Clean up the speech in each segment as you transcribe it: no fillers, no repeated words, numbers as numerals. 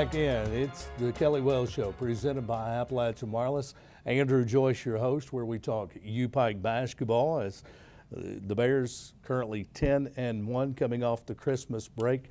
back in. It's the Kelly Wells Show, presented by Appalachian Wireless. Andrew Joyce, your host, where we talk U-Pike basketball. As the Bears currently 10-1, coming off the Christmas break,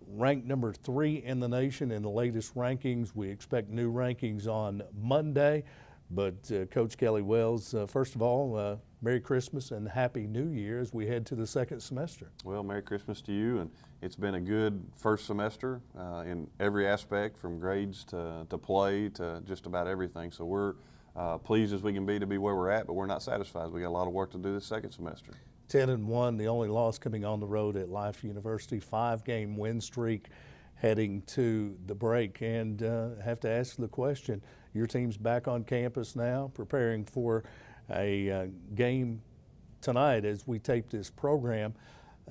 ranked number 3 in the nation in the latest rankings. We expect new rankings on Monday. But Coach Kelly Wells, first of all, Merry Christmas and Happy New Year as we head to the second semester. Well, Merry Christmas to you, and it's been a good first semester in every aspect, from grades to play to just about everything. So we're pleased as we can be to be where we're at, but we're not satisfied. We got a lot of work to do this second semester. 10-1, the only loss coming on the road at Life University, 5-game win streak heading to the break. And have to ask the question, your team's back on campus now, preparing for a game tonight as we tape this program.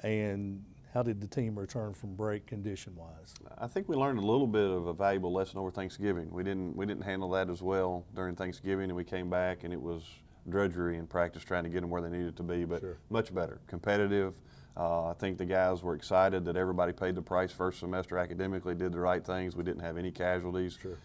And how did the team return from break condition-wise? I think we learned a little bit of a valuable lesson over Thanksgiving. We didn't handle that as well during Thanksgiving, and we came back and it was drudgery in practice trying to get them where they needed to be, but Sure. Much better, competitive. I think the guys were excited that everybody paid the price first semester academically, did the right things. We didn't have any casualties. Sure.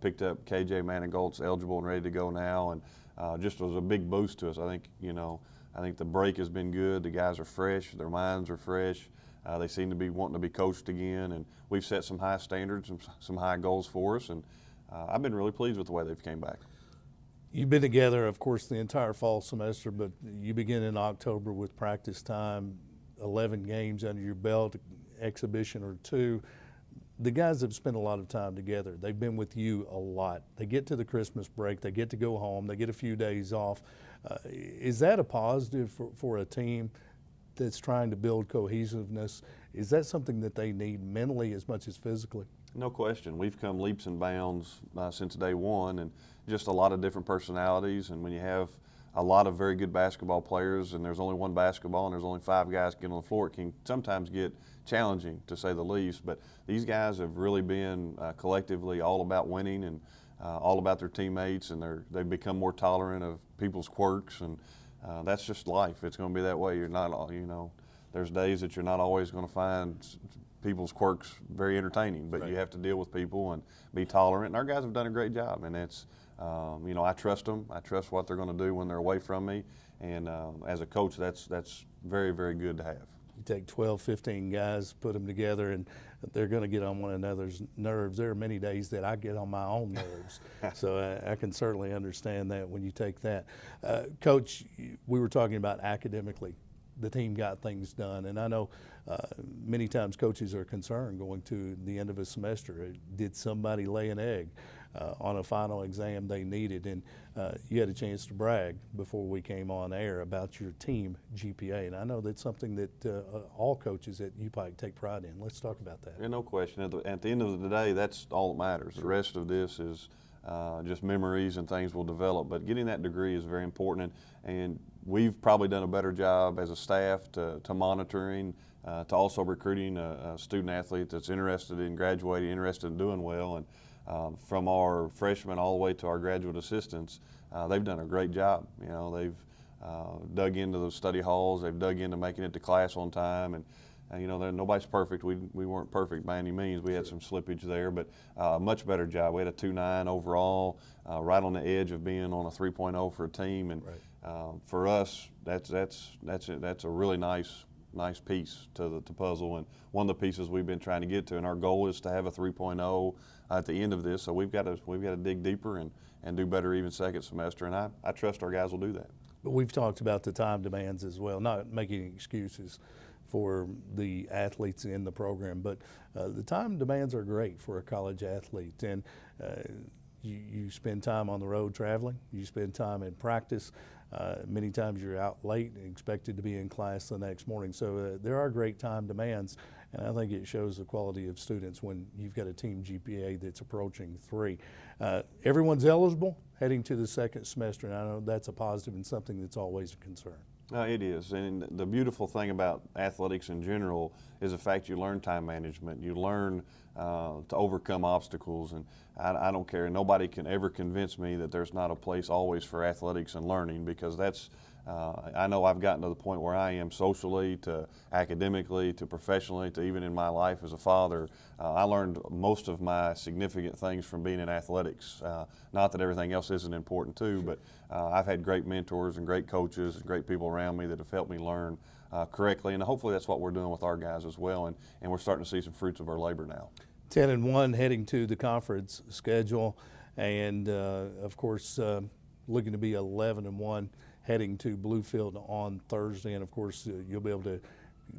Picked up KJ Manigolt's eligible and ready to go now, and just was a big boost to us. I think the break has been good. The guys are fresh, their minds are fresh. They seem to be wanting to be coached again, and we've set some high standards and some high goals for us, and I've been really pleased with the way they've came back. You've been together, of course, the entire fall semester, but you begin in October with practice time, 11 games under your belt, exhibition or two. The guys have spent a lot of time together. They've been with you a lot. They get to the Christmas break. They get to go home. They get a few days off. Is that a positive for a team that's trying to build cohesiveness? Is that something that they need mentally as much as physically? No question. We've come leaps and bounds since day one, and just a lot of different personalities. And when you have a lot of very good basketball players and there's only one basketball and there's only 5 guys getting on the floor, it can sometimes get challenging, to say the least. But these guys have really been collectively all about winning and all about their teammates, and they've become more tolerant of people's quirks, and that's just life. It's going to be that way. You're not, there's days that you're not always going to find people's quirks very entertaining, but Right. You have to deal with people and be tolerant. And our guys have done a great job, and it's, I trust them. I trust what they're going to do when they're away from me, and as a coach, that's very, very good to have. You take 12, 15 guys, put them together, and they're going to get on one another's nerves. There are many days that I get on my own nerves, so I can certainly understand that when you take that. Coach, we were talking about academically. The team got things done, and I know many times coaches are concerned going to the end of a semester. Did somebody lay an egg on a final exam they needed? And you had a chance to brag before we came on air about your team GPA, and I know that's something that all coaches at U-Pike take pride in. Let's talk about that. Yeah, no question. At the end of the day, that's all that matters. The rest of this is just memories and things will develop, but getting that degree is very important, and we've probably done a better job as a staff to monitoring, to also recruiting a student athlete that's interested in graduating, interested in doing well, and from our freshmen all the way to our graduate assistants, they've done a great job. They've dug into those study halls, they've dug into making it to class on time, and nobody's perfect. We weren't perfect by any means. We had some slippage there, but much better job. We had a 2.9 overall, right on the edge of being on a 3.0 for a team, and Right. For us, that's a really nice piece to the puzzle, and one of the pieces we've been trying to get to. And our goal is to have a 3.0 at the end of this. So we've got to dig deeper and do better even second semester. And I trust our guys will do that. But we've talked about the time demands as well, not making excuses for the athletes in the program, but the time demands are great for a college athlete. And you spend time on the road traveling, you spend time in practice. Many times you're out late and expected to be in class the next morning. So there are great time demands, and I think it shows the quality of students when you've got a team GPA that's approaching 3. Everyone's eligible heading to the second semester, and I know that's a positive and something that's always a concern. It is, and the beautiful thing about athletics in general is the fact you learn time management. You learn to overcome obstacles, and I don't care. Nobody can ever convince me that there's not a place always for athletics and learning, because that's I know I've gotten to the point where I am socially, to academically, to professionally, to even in my life as a father. I learned most of my significant things from being in athletics. Not that everything else isn't important too, but I've had great mentors and great coaches and great people around me that have helped me learn correctly, and hopefully that's what we're doing with our guys as well, and we're starting to see some fruits of our labor now. 10-1 heading to the conference schedule, and of course looking to be 11-1 heading to Bluefield on Thursday, and of course you'll be able to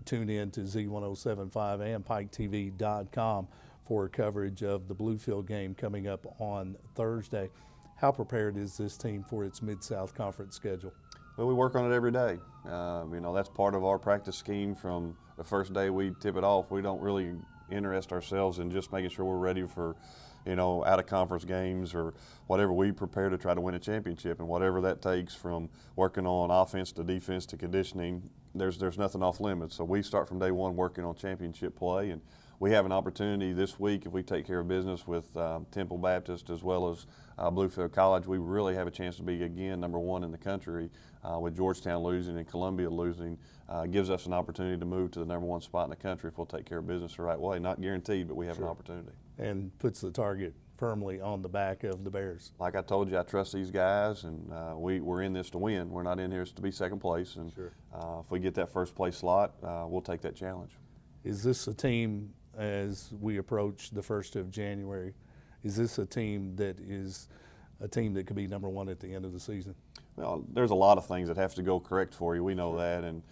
tune in to Z1075 and PikeTV.com for coverage of the Bluefield game coming up on Thursday. How prepared is this team for its Mid-South Conference schedule? Well, we work on it every day. That's part of our practice scheme from the first day we tip it off. We don't really interest ourselves in just making sure we're ready for out of conference games or whatever. We prepare to try to win a championship, and whatever that takes, from working on offense to defense to conditioning, there's nothing off limits. So we start from day one working on championship play, and we have an opportunity this week, if we take care of business with Temple Baptist as well as Bluefield College, we really have a chance to be again #1 in the country. With Georgetown losing and Columbia losing, gives us an opportunity to move to the #1 spot in the country if we'll take care of business the right way. Not guaranteed, but we have an opportunity. And puts the target firmly on the back of the Bears. Like I told you, I trust these guys, and we're in this to win. We're not in here to be second place, and if we get that first place slot, we'll take that challenge. Is this a team, as we approach the 1st of January, is this a team that could be #1 at the end of the season? Well, there's a lot of things that have to go correct for you. We know that, and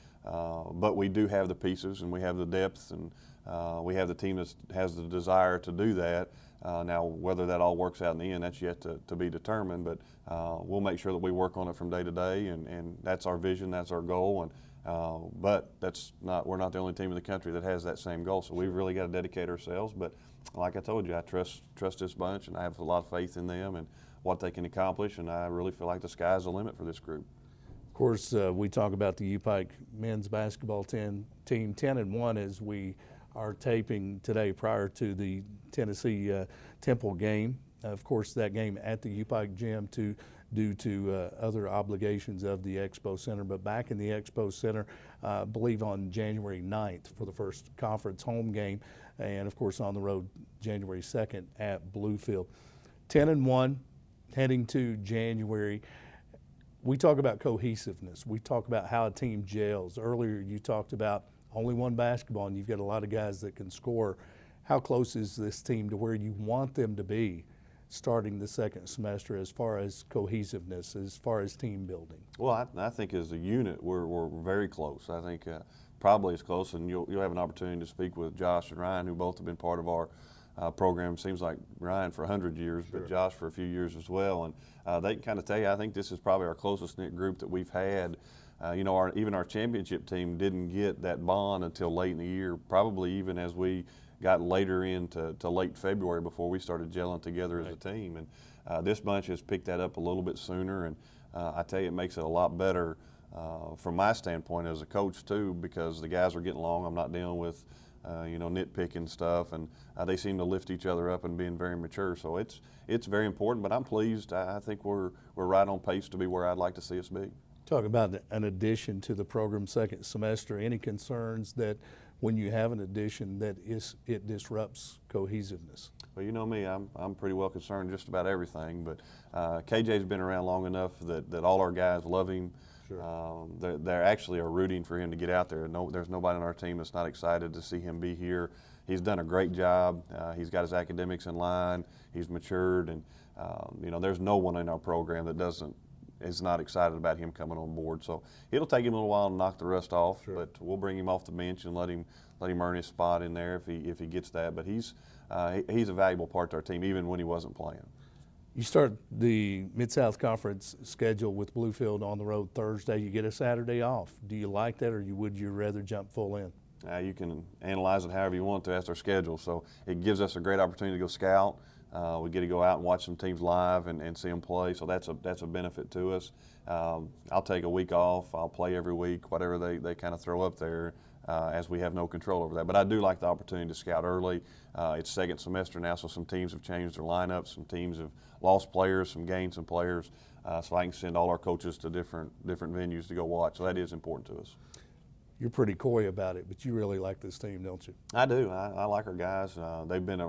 but we do have the pieces, and we have the depth, and we have the team that has the desire to do that. Now, whether that all works out in the end, that's yet to be determined. But we'll make sure that we work on it from day to day, and that's our vision, that's our goal. And but we're not the only team in the country that has that same goal. So we've really got to dedicate ourselves. But like I told you, I trust this bunch, and I have a lot of faith in them and what they can accomplish. And I really feel like the sky's the limit for this group. Of course, we talk about the U-Pike men's basketball team 10-1 as we are taping today prior to the Tennessee Temple game. Of course, that game at the U-Pike gym due to other obligations of the Expo Center, but back in the Expo Center, I believe on January 9th for the first conference home game, and of course on the road January 2nd at Bluefield. 10-1 heading to January. We talk about cohesiveness. We talk about how a team gels. Earlier you talked about only one basketball, and you've got a lot of guys that can score. How close is this team to where you want them to be starting the second semester as far as cohesiveness, as far as team building? Well, I think as a unit we're very close. I think probably as close, and you'll have an opportunity to speak with Josh and Ryan, who both have been part of our program. Seems like Ryan for 100 years, but Josh for a few years as well. And they can kind of tell you, I think this is probably our closest knit group that we've had. Even our championship team didn't get that bond until late in the year, probably even as we got later into late February before we started gelling together as a team. And this bunch has picked that up a little bit sooner, and I tell you, it makes it a lot better from my standpoint as a coach too, because the guys are getting along. I'm not dealing with nitpicking stuff, and they seem to lift each other up and being very mature. So it's very important, but I'm pleased. I think we're right on pace to be where I'd like to see us be. Talk about an addition to the program second semester. Any concerns that when you have an addition that it disrupts cohesiveness? Well, you know me, I'm pretty well concerned just about everything, but KJ's been around long enough that all our guys love him. Sure. They actually are rooting for him to get out there. There's nobody on our team that's not excited to see him be here. He's done a great job. He's got his academics in line. He's matured, and there's no one in our program that is not excited about him coming on board. So it'll take him a little while to knock the rust off, but we'll bring him off the bench and let him earn his spot in there if he gets that. But he's a valuable part to our team, even when he wasn't playing. You start the Mid-South Conference schedule with Bluefield on the road Thursday. You get a Saturday off. Do you like that, or would you rather jump full in? You can analyze it however you want to. That's our schedule. So it gives us a great opportunity to go scout. We get to go out and watch some teams live and see them play. So that's a benefit to us. I'll take a week off. I'll play every week, whatever they kind of throw up there. as we have no control over that. But I do like the opportunity to scout early. It's second semester now, so some teams have changed their lineups, some teams have lost players, some gained some players, so I can send all our coaches to different venues to go watch. So that is important to us. You're pretty coy about it, but you really like this team, don't you? I do. I like our guys. They've been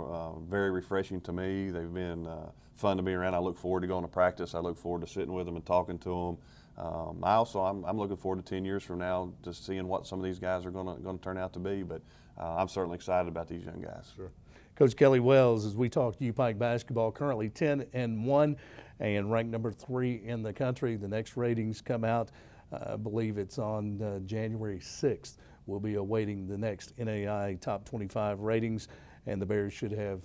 very refreshing to me. They've been fun to be around. I look forward to going to practice. I look forward to sitting with them and talking to them. I'm looking forward to 10 years from now to seeing what some of these guys are going to turn out to be. But I'm certainly excited about these young guys. Sure. Coach Kelly Wells, as we talk U Pike basketball, currently 10-1 and ranked number 3 in the country. The next ratings come out. I believe it's on January 6th. We'll be awaiting the next NAI Top 25 ratings, and the Bears should have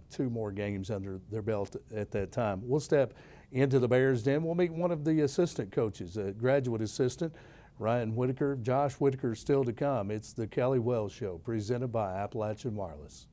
2 more games under their belt at that time. We'll step into the Bears Den. We'll meet one of the assistant coaches, a graduate assistant, Ryan Whitaker. Josh Whitaker still to come. It's the Kelly Wells Show, presented by Appalachian Wireless.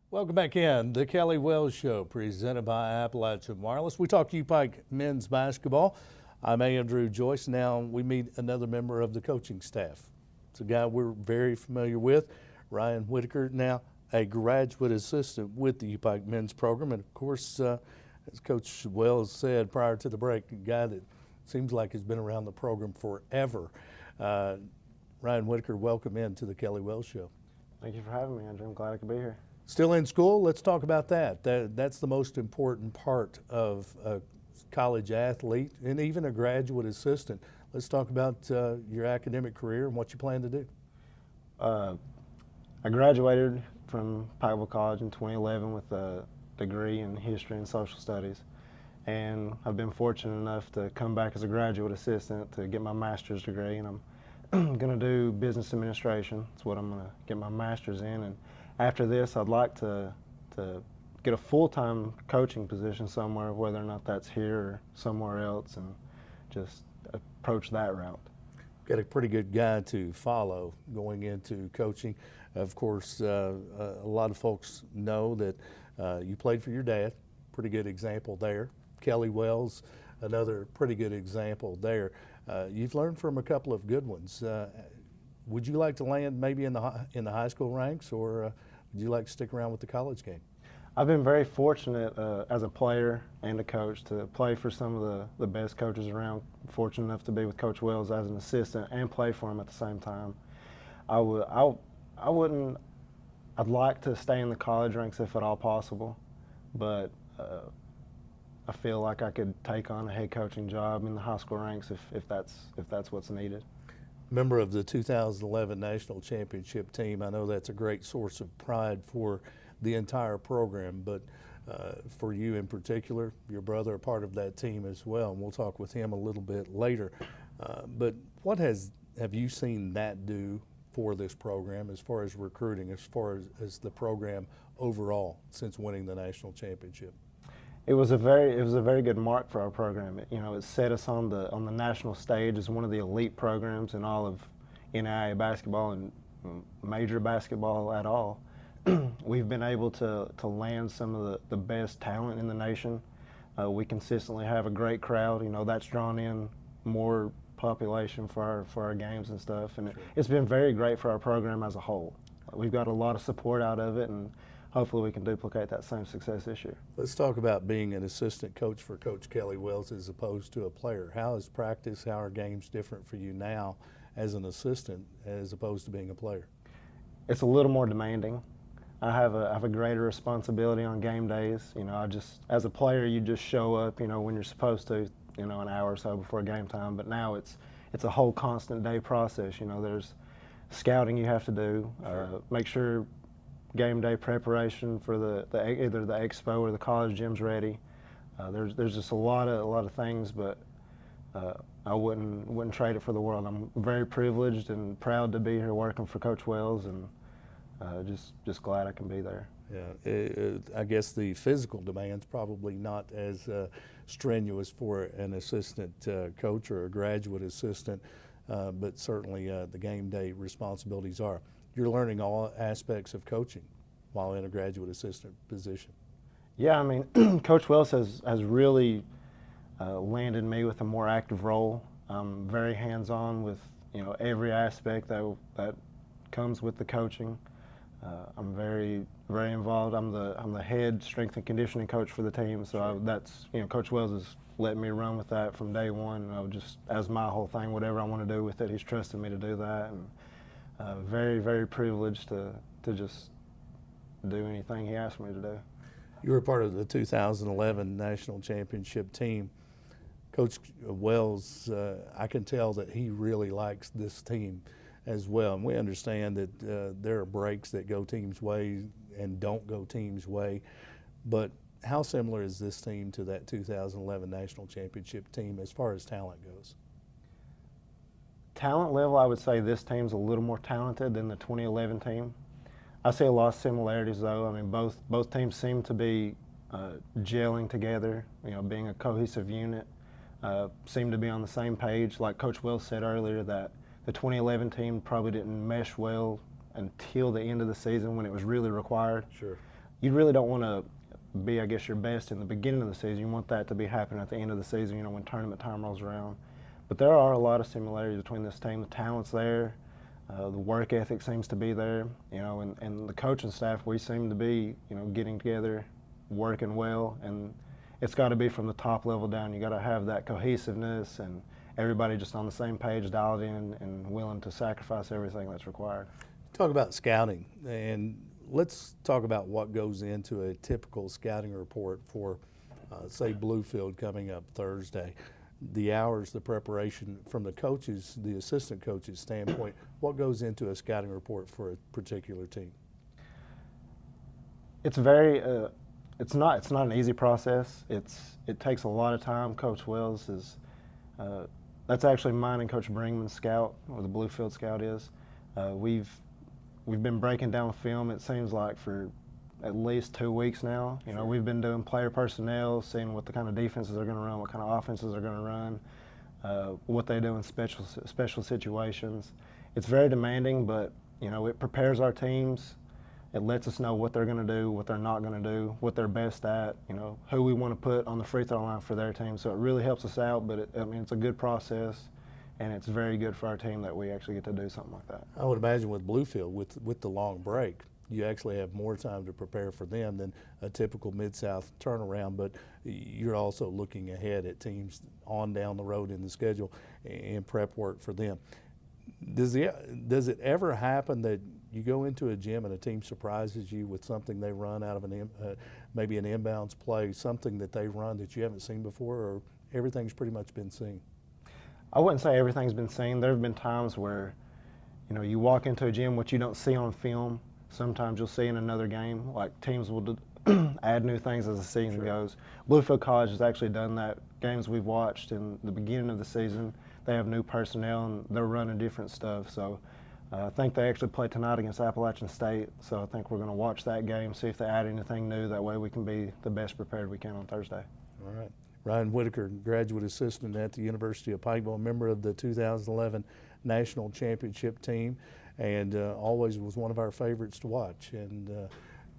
Welcome back in. The Kelly Wells Show, presented by Appalachian Wireless. We talk U Pike men's basketball. I'm Andrew Joyce. Now we meet another member of the coaching staff. It's a guy we're very familiar with, Ryan Whitaker, now a graduate assistant with the U Pike men's program. And of course, as Coach Wells said prior to the break, a guy that seems like has been around the program forever. Ryan Whitaker, welcome into the Kelly Wells Show. Thank you for having me, Andrew. I'm glad I could be here. Still in school? Let's talk about that. That's the most important part of a college athlete and even a graduate assistant. Let's talk about your academic career and what you plan to do. I graduated from Pikeville College in 2011 with a degree in history and social studies. And I've been fortunate enough to come back as a graduate assistant to get my master's degree. And I'm going to do business administration. That's what I'm going to get my master's in. And after this, I'd like to get a full-time coaching position somewhere, whether or not that's here or somewhere else, and just approach that route. Got a pretty good guy to follow going into coaching. Of course, a lot of folks know that you played for your dad. Pretty good example there. Kelly Wells, another pretty good example there. You've learned from a couple of good ones. Would you like to land maybe in the high school ranks, or would you like to stick around with the college game? I've been very fortunate as a player and a coach to play for some of the best coaches around. Fortunate enough to be with Coach Wells as an assistant and play for him at the same time. I'd like to stay in the college ranks if at all possible, but I feel like I could take on a head coaching job in the high school ranks if that's what's needed. Member of the 2011 National Championship team. I know that's a great source of pride for the entire program, but for you in particular, your brother a part of that team as well, and we'll talk with him a little bit later. But what have you seen that do for this program as far as recruiting, as far as the program overall since winning the national championship? It was a very good mark for our program. It set us on the national stage as one of the elite programs in all of NAIA basketball and major basketball at all. We've been able to land some of the best talent in the nation. We consistently have a great crowd. That's drawn in more population for our games and stuff, and it's been very great for our program as a whole. We've got a lot of support out of it, and hopefully we can duplicate that same success this year. Let's talk about being an assistant coach for Coach Kelly Wells as opposed to a player. How is practice, how are games different for you now as an assistant as opposed to being a player? It's a little more demanding. I have a greater responsibility on game days. As a player, you just show up, when you're supposed to, an hour or so before game time. But now it's a whole constant day process. There's scouting you have to do, make sure game day preparation for either the expo or the college gym's ready. There's just a lot of things, but I wouldn't trade it for the world. I'm very privileged and proud to be here working for Coach Wells, and just glad I can be there. Yeah, I guess the physical demand's probably not as strenuous for an assistant coach or a graduate assistant, but certainly the game day responsibilities are. You're learning all aspects of coaching while in a graduate assistant position. Yeah, I mean, Coach Wells has really landed me with a more active role. I'm very hands-on with every aspect that comes with the coaching. I'm very involved. I'm the head strength and conditioning coach for the team, so that's Coach Wells has let me run with that from day one. Just as my whole thing, whatever I want to do with it, he's trusted me to do that, and very privileged to just do anything he asked me to do. You were part of the 2011 National Championship team. Coach Wells, I can tell that he really likes this team as well. And we understand that there are breaks that go teams' way and don't go teams' way. But how similar is this team to that 2011 National Championship team as far as talent goes? Talent level, I would say this team's a little more talented than the 2011 team. I see a lot of similarities, though. I mean, both teams seem to be gelling together, being a cohesive unit, seem to be on the same page. Like Coach Wells said earlier, that the 2011 team probably didn't mesh well until the end of the season when it was really required. Sure. You really don't want to be, I guess, your best in the beginning of the season. You want that to be happening at the end of the season, when tournament time rolls around. But there are a lot of similarities between this team. The talent's there. The work ethic seems to be there, and the coaching staff, we seem to be, getting together, working well, and it's got to be from the top level down. You got to have that cohesiveness and everybody just on the same page, dialed in and willing to sacrifice everything that's required. Talk about scouting, and let's talk about what goes into a typical scouting report for, say, Bluefield coming up Thursday. The hours, the preparation from the coaches, the assistant coaches' standpoint, what goes into a scouting report for a particular team? It's very, it's not an easy process. It takes a lot of time. Coach Wells is, that's actually mine and Coach Bringman's scout, or the Bluefield scout is. We've been breaking down film, it seems like, for at least 2 weeks now. Sure. We've been doing player personnel, seeing what the kind of defenses they're going to run, what kind of offenses they're going to run, what they do in special situations. It's very demanding, but it prepares our teams. It lets us know what they're going to do, what they're not going to do, what they're best at. Who we want to put on the free throw line for their team. So it really helps us out. But it's a good process, and it's very good for our team that we actually get to do something like that. I would imagine with Bluefield, with the long break, you actually have more time to prepare for them than a typical Mid-South turnaround, but you're also looking ahead at teams on down the road in the schedule and prep work for them. Does it ever happen that you go into a gym and a team surprises you with something they run out of maybe an inbounds play, something that they run that you haven't seen before, or everything's pretty much been seen? I wouldn't say everything's been seen. There have been times where, you walk into a gym, what you don't see on film, sometimes you'll see in another game. Like teams will add new things as the season goes. Bluefield College has actually done that. Games we've watched in the beginning of the season, they have new personnel and they're running different stuff. So I think they actually play tonight against Appalachian State. So I think we're going to watch that game, see if they add anything new. That way we can be the best prepared we can on Thursday. All right. Ryan Whitaker, graduate assistant at the University of Pikeville, member of the 2011 National Championship team, and always was one of our favorites to watch. And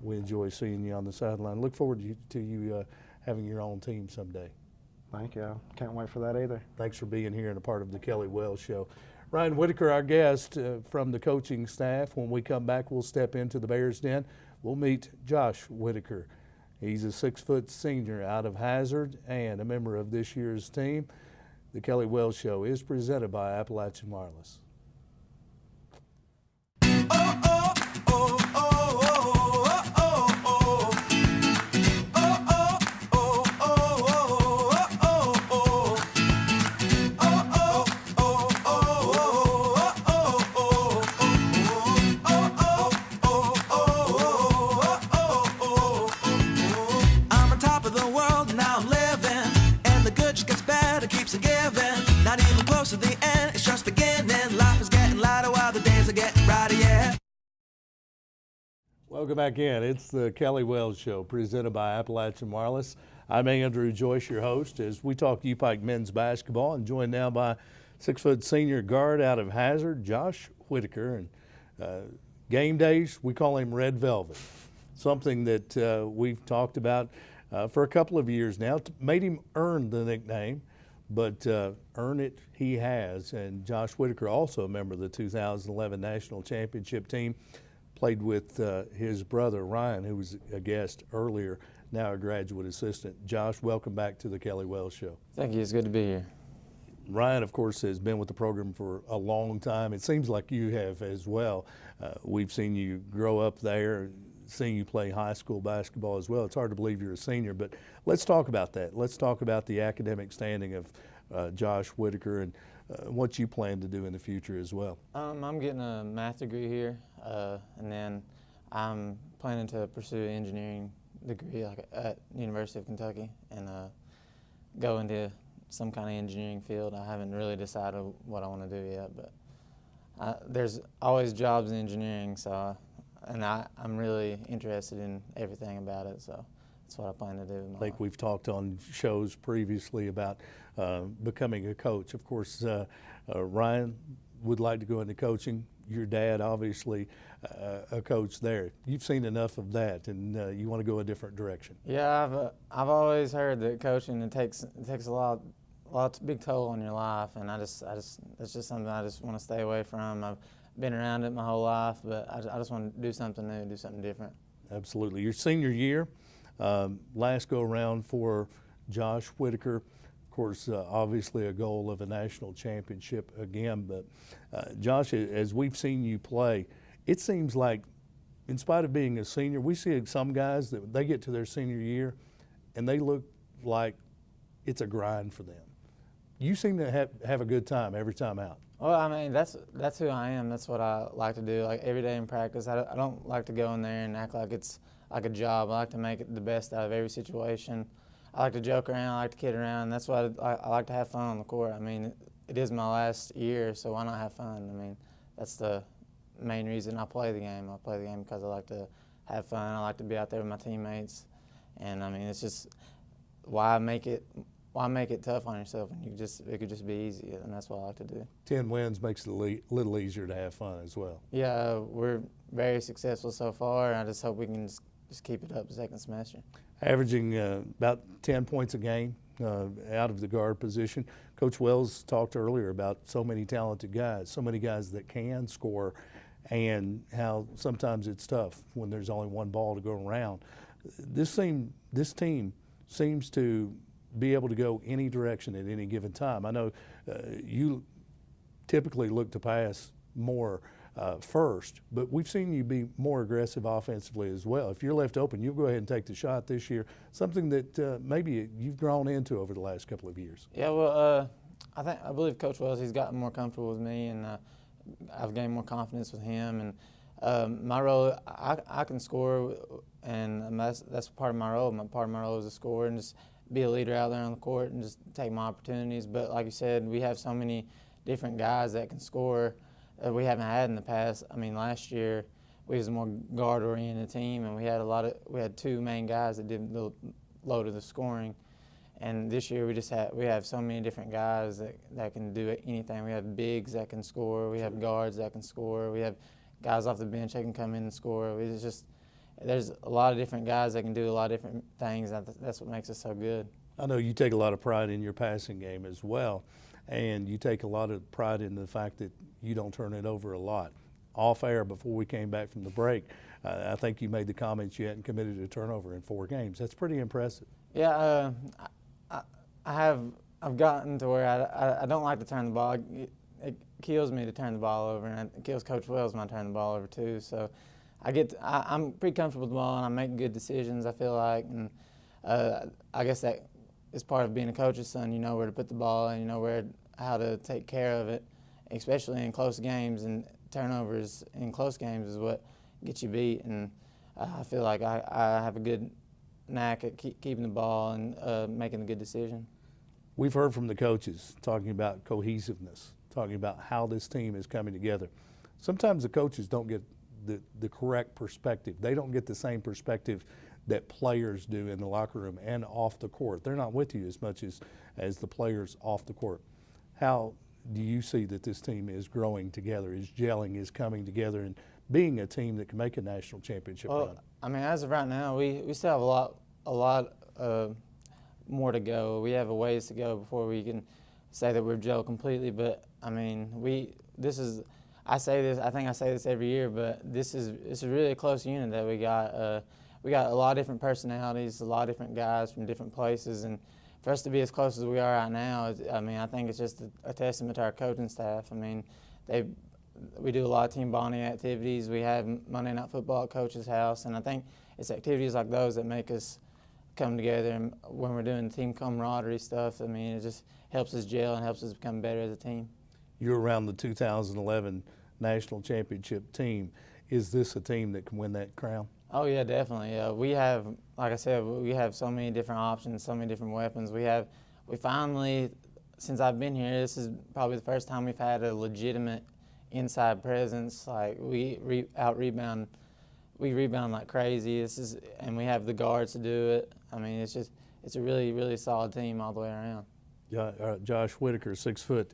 we enjoy seeing you on the sideline. Look forward to you having your own team someday. Thank you. I can't wait for that either. Thanks for being here and a part of the Kelly Wells Show. Ryan Whitaker, our guest from the coaching staff. When we come back, we'll step into the Bears Den. We'll meet Josh Whitaker. He's a 6-foot senior out of Hazard and a member of this year's team. The Kelly Wells Show is presented by Appalachian Wireless. I'm on top of the world, now I'm living, and the good just gets better, keeps on giving. Welcome back in. It's the Kelly Wells Show, presented by Appalachian Wireless. I'm Andrew Joyce, your host, as we talk U-Pike men's basketball, and joined now by 6-foot senior guard out of Hazard, Josh Whitaker. And game days, we call him Red Velvet, something that we've talked about for a couple of years now. Made him earn the nickname, but earn it he has. And Josh Whitaker, also a member of the 2011 National Championship team, played with his brother Ryan, who was a guest earlier, now a graduate assistant. Josh, welcome back to the Kelly Wells Show. Thank you. It's good to be here. Ryan, of course, has been with the program for a long time. It seems like you have as well. We've seen you grow up there, seeing you play high school basketball as well. It's hard to believe you're a senior, but let's talk about that. Let's talk about the academic standing of Josh Whitaker and what you plan to do in the future as well. I'm getting a math degree here, and then I'm planning to pursue an engineering degree at University of Kentucky and go into some kind of engineering field. I haven't really decided what I want to do yet, but there's always jobs in engineering, so I'm really interested in everything about it, so that's what I plan to do. I think we've talked on shows previously about becoming a coach. Of course, Ryan would like to go into coaching. Your dad, obviously, a coach there. You've seen enough of that, and you want to go a different direction. Yeah, I've always heard that coaching it takes a big toll on your life, and that's just something I just want to stay away from. I've been around it my whole life, but I just want to do something new, do something different. Absolutely. Your senior year, last go around for Josh Whitaker. Of course, obviously a goal of a national championship again. But Josh, as we've seen you play, it seems like, in spite of being a senior, we see some guys that they get to their senior year and they look like it's a grind for them. You seem to have a good time every time out. Well, I mean, that's who I am. That's what I like to do. Like every day in practice, I don't like to go in there and act like it's like a job. I like to make it the best out of every situation. I like to joke around. I like to kid around. That's why I like to have fun on the court. I mean, it is my last year, so why not have fun? I mean, that's the main reason I play the game. I play the game because I like to have fun. I like to be out there with my teammates, and I mean, it's just why make it tough on yourself when it could just be easy, and that's what I like to do. 10 wins makes it a little easier to have fun as well. Yeah, we're very successful so far, and I just hope we can just keep it up the second semester. Averaging about 10 points a game out of the guard position. Coach Wells talked earlier about so many talented guys, so many guys that can score, and how sometimes it's tough when there's only one ball to go around. This team seems to be able to go any direction at any given time. I know you typically look to pass more first, but we've seen you be more aggressive offensively as well. If you're left open, you'll go ahead and take the shot this year, something that maybe you've grown into over the last couple of years. Yeah, well, I believe Coach Wells, he's gotten more comfortable with me, and I've gained more confidence with him. And my role, I can score, and that's part of my role. Part of my role is to score and just be a leader out there on the court and just take my opportunities. But like you said, we have so many different guys that can score that we haven't had in the past. I mean, last year we was a more guard-oriented team, and we had two main guys that did the load of the scoring. And this year we have so many different guys that can do anything. We have bigs that can score. We have guards that can score. We have guys off the bench that can come in and score. There's a lot of different guys that can do a lot of different things. That's what makes us so good. I know you take a lot of pride in your passing game as well, and you take a lot of pride in the fact that you don't turn it over a lot. Off air, before we came back from the break, I think you made the comments you hadn't committed a turnover in 4 games. That's pretty impressive. Yeah, I've gotten to where I don't like to turn the ball. It kills me to turn the ball over, and it kills Coach Wells when I turn the ball over too. So I'm pretty comfortable with the ball, and I make good decisions, I feel like. And I guess that is part of being a coach's son. You know where to put the ball, and you know how to take care of it, especially in close games. And turnovers in close games is what gets you beat. And I feel like I have a good knack at keeping the ball and making a good decision. We've heard from the coaches talking about cohesiveness, talking about how this team is coming together. Sometimes the coaches don't get the correct perspective. They don't get the same perspective that players do in the locker room and off the court. They're not with you as much as the players off the court. How do you see that this team is growing together, is gelling, is coming together, and being a team that can make a national championship run? I mean, as of right now, we still have a lot more to go. We have a ways to go before we can say that we're gelled completely. But I mean, I think I say this every year, but it's a really close unit that we got. We got a lot of different personalities, a lot of different guys from different places, and for us to be as close as we are right now, I think it's just a testament to our coaching staff. I mean, we do a lot of team bonding activities. We have Monday Night Football at Coach's house, and I think it's activities like those that make us come together. And when we're doing team camaraderie stuff, I mean, it just helps us gel and helps us become better as a team. You're around the 2011 national championship team. Is this a team that can win that crown? Oh yeah, definitely. We have, like I said, we have so many different options, so many different weapons. We finally, since I've been here, this is probably the first time we've had a legitimate inside presence. Like we rebound like crazy. And we have the guards to do it. I mean, it's a really, really solid team all the way around. Josh Whitaker, 6 foot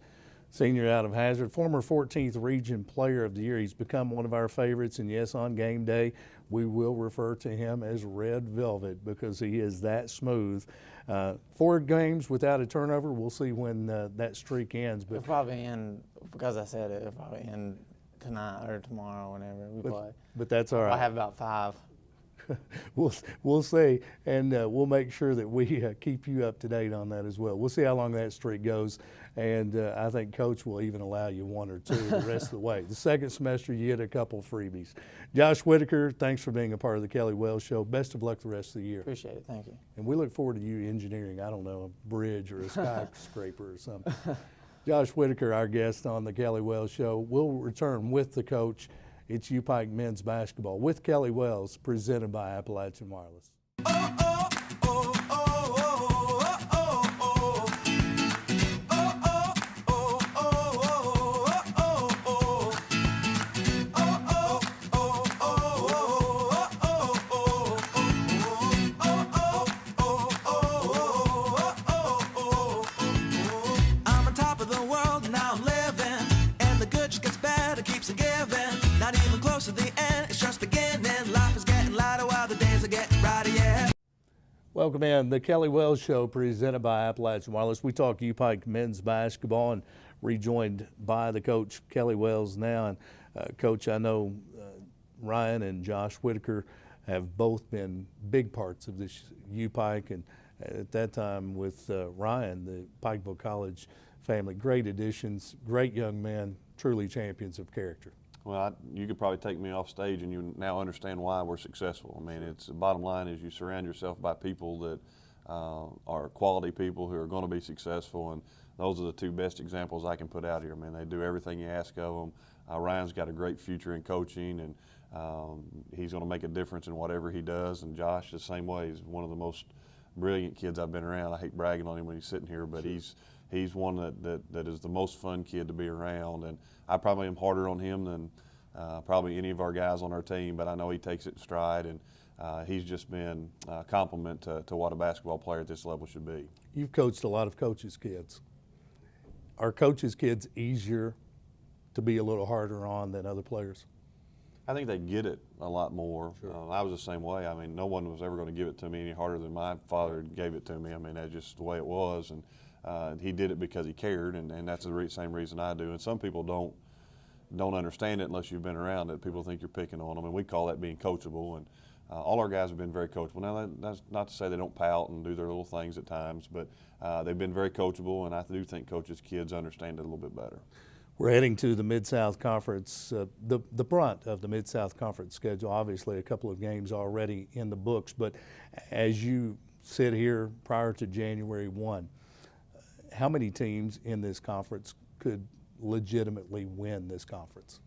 senior out of Hazard, former 14th Region Player of the Year. He's become one of our favorites, and yes, on game day, we will refer to him as Red Velvet because he is that smooth. 4 games without a turnover. We'll see when that streak ends. But it'll probably end, because I said it, it'll probably end tonight or tomorrow whenever we play. But that's all right. I have about 5. We'll see, and we'll make sure that we keep you up to date on that as well. We'll see how long that streak goes, and I think Coach will even allow you 1 or 2 the rest of the way. The second semester, you get a couple freebies. Josh Whitaker, thanks for being a part of the Kelly Wells Show. Best of luck the rest of the year. Appreciate it. Thank you. And we look forward to you engineering, I don't know, a bridge or a skyscraper or something. Josh Whitaker, our guest on the Kelly Wells Show. We'll return with the coach. It's U-Pike men's basketball with Kelly Wells, presented by Appalachian Wireless. I'm on top of the world, now I'm living, and the good just gets better, keeps on giving. Not even close to the end, it's just beginning. Life is getting lighter while the days are getting brighter, yeah. Welcome in the Kelly Wells Show, presented by Appalachian Wireless. We talk U-Pike men's basketball and rejoined by the coach, Kelly Wells now. And Coach, I know Ryan and Josh Whitaker have both been big parts of this U-Pike, and at that time with Ryan, the Pikeville College family, great additions, great young men, truly champions of character. Well, you could probably take me off stage and you now understand why we're successful. I mean, the bottom line is you surround yourself by people that are quality people who are going to be successful, and those are the 2 best examples I can put out here. I mean, they do everything you ask of them. Ryan's got a great future in coaching, and he's going to make a difference in whatever he does, and Josh the same way. He's one of the most brilliant kids I've been around. I hate bragging on him when he's sitting here, but he's one that is the most fun kid to be around, and I probably am harder on him than probably any of our guys on our team, but I know he takes it in stride, and he's just been a compliment to what a basketball player at this level should be. You've coached a lot of coaches' kids. Are coaches' kids easier to be a little harder on than other players? I think they get it a lot more. Sure. I was the same way. I mean, no one was ever going to give it to me any harder than my father gave it to me. I mean, that's just the way it was, and he did it because he cared, and that's the same reason I do. And some people don't understand it unless you've been around it. People think you're picking on them, and we call that being coachable. And all our guys have been very coachable. Now, that's not to say they don't pout and do their little things at times, but they've been very coachable, and I do think coaches' kids understand it a little bit better. We're heading to the Mid-South Conference, the brunt of the Mid-South Conference schedule. Obviously, a couple of games already in the books, but as you sit here prior to January 1, how many teams in this conference could legitimately win this conference?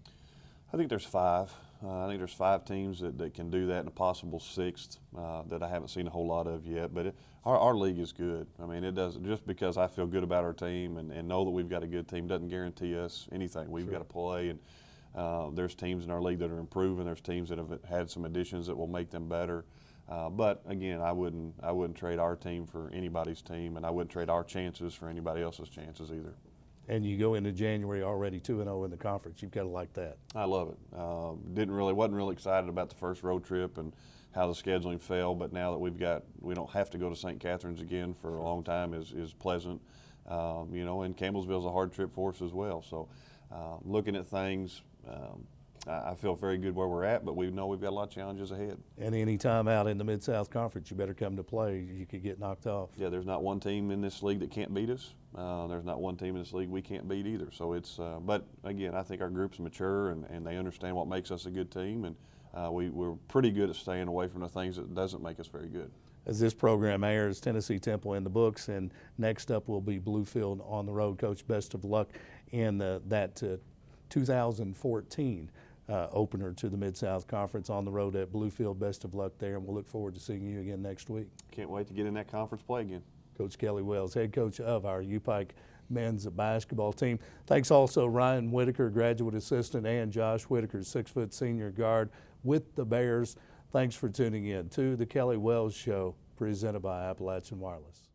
I think there's 5. I think there's 5 teams that can do that, and a possible 6th that I haven't seen a whole lot of yet. But our league is good. I mean, it doesn't, just because I feel good about our team and know that we've got a good team doesn't guarantee us anything. We've got to play, and There's teams in our league that are improving. There's teams that have had some additions that will make them better. But again, I wouldn't trade our team for anybody's team, and I wouldn't trade our chances for anybody else's chances either. And you go into January already 2-0 in the conference. You've got to like that. I love it. Wasn't really excited about the first road trip and how the scheduling fell, but now that we don't have to go to St. Catharines again for a long time is pleasant. And Campbellsville's a hard trip for us as well. So looking at things, I feel very good where we're at, but we know we've got a lot of challenges ahead. And any time out in the Mid-South Conference, you better come to play. You could get knocked off. Yeah, there's not one team in this league that can't beat us. There's not one team in this league we can't beat either. So it's, but again, I think our group's mature and they understand what makes us a good team, and we're pretty good at staying away from the things that doesn't make us very good. As this program airs, Tennessee Temple in the books, and next up will be Bluefield on the road. Coach, best of luck in that 2014 opener to the Mid-South Conference on the road at Bluefield. Best of luck there, and we'll look forward to seeing you again next week. Can't wait to get in that conference play again. Coach Kelly Wells, head coach of our U-Pike men's basketball team. Thanks also Ryan Whitaker, graduate assistant, and Josh Whitaker, 6-foot senior guard with the Bears. Thanks for tuning in to the Kelly Wells Show, presented by Appalachian Wireless.